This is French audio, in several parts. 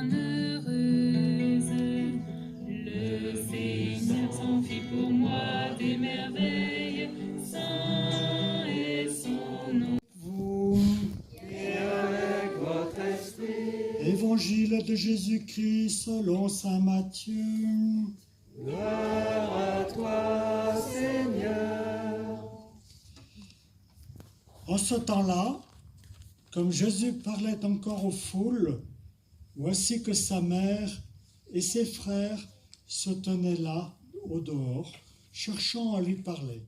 bienheureuse. Le Seigneur s'en fit pour moi des merveilles, saint est son nom. Vous, Et avec votre esprit, Évangile de Jésus-Christ selon saint Matthieu. gloire à toi, Seigneur. En ce temps-là, comme Jésus parlait encore aux foules, voici que sa mère et ses frères se tenaient là, au dehors, cherchant à lui parler.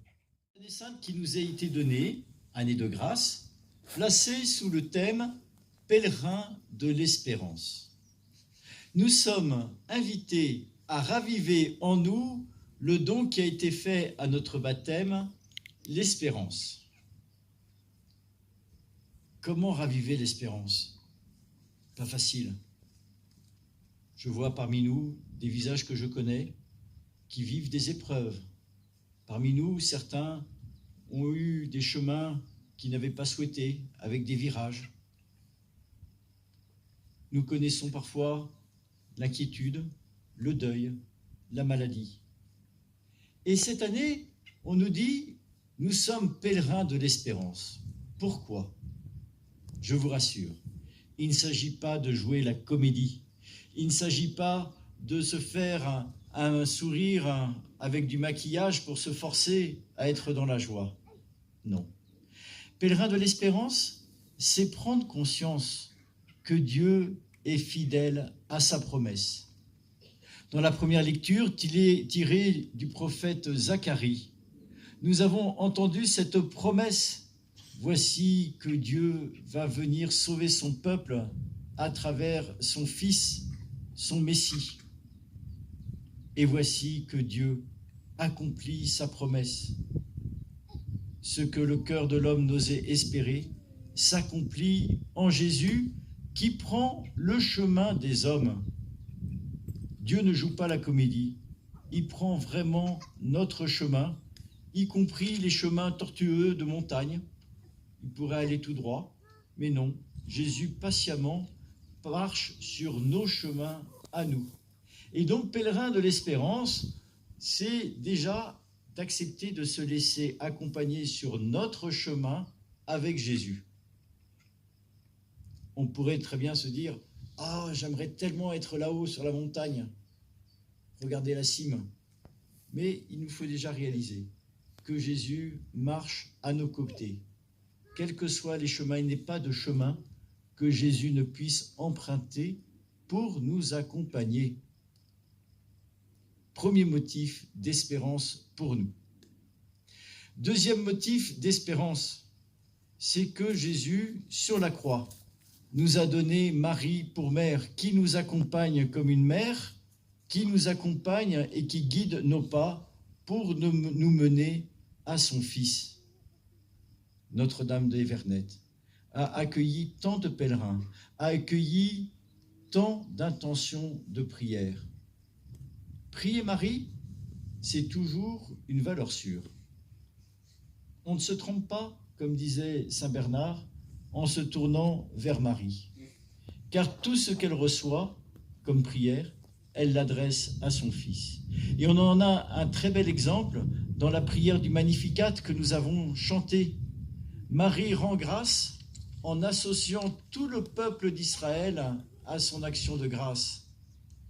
L'année sainte qui nous a été donnée, année de grâce, placée sous le thème « Pèlerin de l'espérance ». Nous sommes invités à raviver en nous le don qui a été fait à notre baptême, l'espérance. Comment raviver l'espérance? Pas facile. Je vois parmi nous des visages que je connais qui vivent des épreuves. Parmi nous, certains ont eu des chemins qu'ils n'avaient pas souhaités, avec des virages. Nous connaissons parfois l'inquiétude, le deuil, la maladie. Et cette année, on nous dit, nous sommes pèlerins de l'espérance. Pourquoi? Je vous rassure, il ne s'agit pas de jouer la comédie. Il ne s'agit pas de se faire un sourire avec du maquillage pour se forcer à être dans la joie. Non. Pèlerin de l'espérance, c'est prendre conscience que Dieu est fidèle à sa promesse. Dans la première lecture, tirée du prophète Zacharie, nous avons entendu cette promesse. Voici que Dieu va venir sauver son peuple à travers son Fils, son Messie. Et voici que Dieu accomplit sa promesse. Ce que le cœur de l'homme n'osait espérer s'accomplit en Jésus qui prend le chemin des hommes. Dieu ne joue pas la comédie, il prend vraiment notre chemin, y compris les chemins tortueux de montagne. Il pourrait aller tout droit, mais non, Jésus patiemment marche sur nos chemins à nous. Et donc, pèlerin de l'espérance, c'est déjà d'accepter de se laisser accompagner sur notre chemin avec Jésus. On pourrait très bien se dire « Ah, j'aimerais tellement être là-haut sur la montagne, regarder la cime ». Mais il nous faut déjà réaliser que Jésus marche à nos côtés. Quels que soient les chemins, il n'est pas de chemin que Jésus ne puisse emprunter pour nous accompagner. Premier motif d'espérance pour nous. Deuxième motif d'espérance, c'est que Jésus, sur la croix, nous a donné Marie pour mère, qui nous accompagne comme une mère, qui nous accompagne et qui guide nos pas pour nous mener à son Fils. Notre-Dame de Évernette a accueilli tant de pèlerins, a accueilli tant d'intentions de prière. Prier Marie, c'est toujours une valeur sûre. On ne se trompe pas, comme disait saint Bernard, en se tournant vers Marie. Car tout ce qu'elle reçoit comme prière, elle l'adresse à son Fils. Et on en a un très bel exemple dans la prière du Magnificat que nous avons chantée. Marie rend grâce en associant tout le peuple d'Israël à son action de grâce.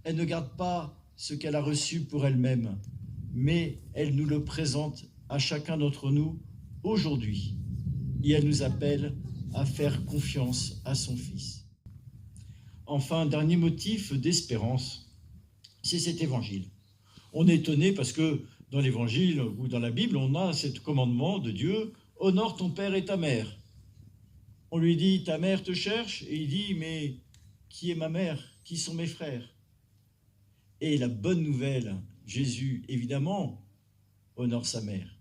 Elle ne garde pas ce qu'elle a reçu pour elle-même, mais elle nous le présente à chacun d'entre nous aujourd'hui. Et elle nous appelle à faire confiance à son Fils. Enfin, dernier motif d'espérance, c'est cet évangile. On est étonné parce que dans l'évangile ou dans la Bible, on a ce commandement de Dieu: honore ton père et ta mère. On lui dit, ta mère te cherche, et il dit, mais qui est ma mère? Qui sont mes frères? Et la bonne nouvelle, Jésus, évidemment, honore sa mère.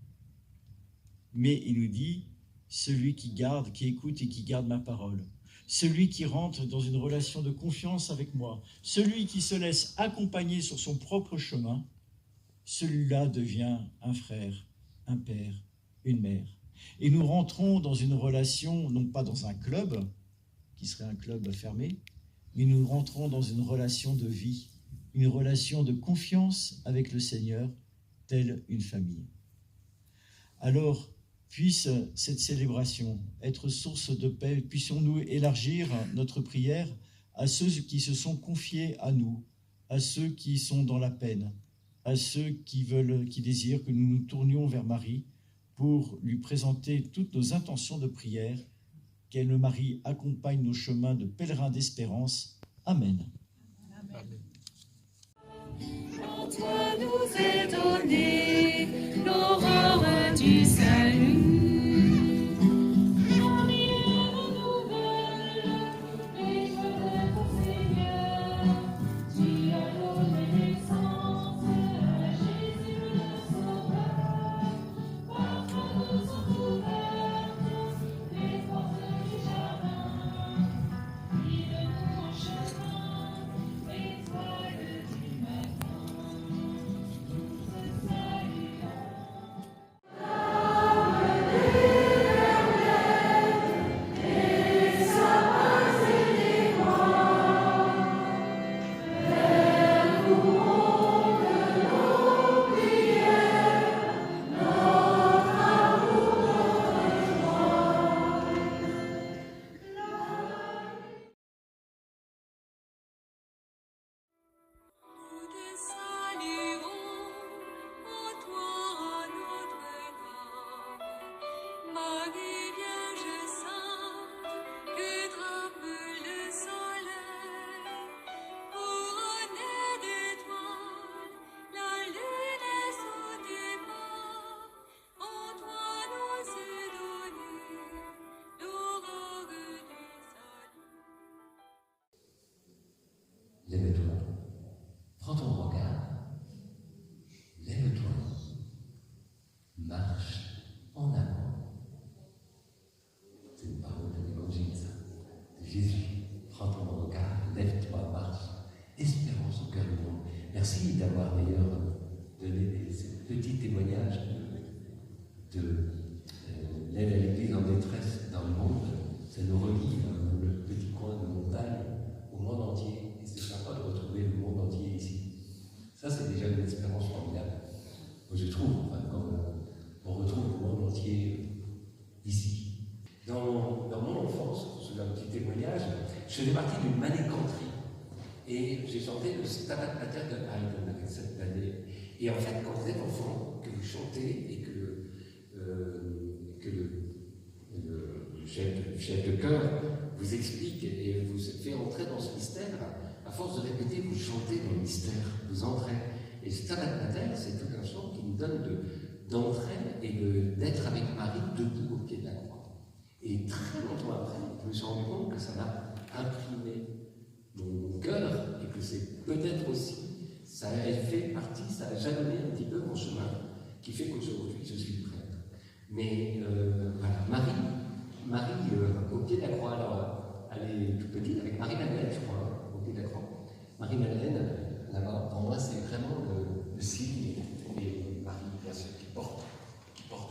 Mais il nous dit, celui qui garde, qui écoute et qui garde ma parole, celui qui rentre dans une relation de confiance avec moi, celui qui se laisse accompagner sur son propre chemin, celui-là devient un frère, un père, une mère. Et nous rentrons dans une relation, non pas dans un club, qui serait un club fermé, mais nous rentrons dans une relation de vie, une relation de confiance avec le Seigneur, telle une famille. Alors, puisse cette célébration être source de paix, puissions-nous élargir notre prière à ceux qui se sont confiés à nous, à ceux qui sont dans la peine, à ceux qui désirent que nous nous tournions vers Marie pour lui présenter toutes nos intentions de prière, qu'elle, Marie, accompagne nos chemins de pèlerins d'espérance. Amen. Amen. En toi nous est donnée l'aurore du salut. Lève-toi, prends ton regard, lève-toi, marche en avant. C'est une parole de l'évangile, ça, de Jésus. Prends ton regard, lève-toi, marche, espérance au cœur du monde. Merci d'avoir d'ailleurs donné ce petit témoignage de l'aide à l'Église en détresse dans le monde. Ça nous relie le petit coin de montagne au monde entier. Et c'est sympa de retrouver le monde entier ici. Ça, c'est déjà une expérience formidable. Moi, je trouve, enfin, quand on retrouve le monde entier ici. Dans mon enfance, c'est un petit témoignage, je faisais partie d'une manécanterie. Et j'ai chanté le Stabat Mater de Haydn avec cette année. Et en fait, quand vous êtes enfant, que vous chantez et que le chef de chœur vous explique et vous fait entrer dans ce mystère, à force de répéter, vous chantez dans le mystère, vous entrez. Et Stabat Mater, c'est tout un chant qui nous donne d'entrer et d'être avec Marie debout au pied de la croix. Et très longtemps après, je me suis rendu compte que ça m'a imprimé mon cœur et que c'est peut-être aussi, ça a fait partie, ça a jalonné un petit peu mon chemin qui fait qu'aujourd'hui je suis prêtre. Mais voilà, Marie au pied de la croix, alors elle est toute petite, avec Marie-Madeleine, je crois, au pied de la croix. Marie-Madeleine, là-bas, pour moi, c'est vraiment le signe, et Marie, bien sûr, qui porte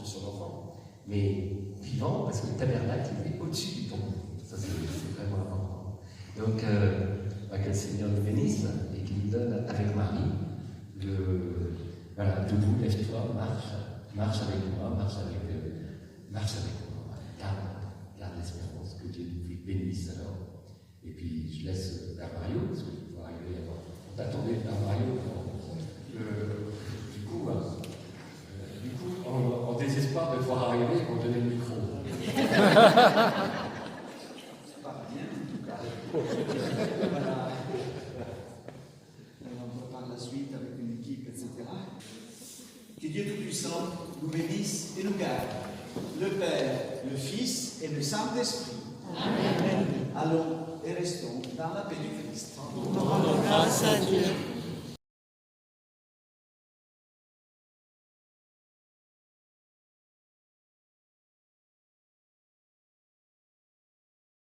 son enfant, mais vivant, parce que le tabernacle est au-dessus du tombeau. Ça, c'est vraiment important. Donc, que le Seigneur nous bénisse et qu'il nous donne avec Marie voilà, debout, lève-toi, marche avec moi, marche avec moi. Garde l'espérance, que Dieu nous bénisse alors. Et puis je laisse Père Mario, parce que je vais arriver avant. On t'attendait, Père Mario, du coup, en désespoir de pouvoir arriver, on donnait le micro. C'est pas bien, en tout cas. Voilà. On prépare la suite avec une équipe, etc. Que Dieu Tout-Puissant nous bénisse et nous garde. Le Père, le Fils et le Saint-Esprit. Amen. Allons et restons dans la paix du Christ. Grâce à Dieu.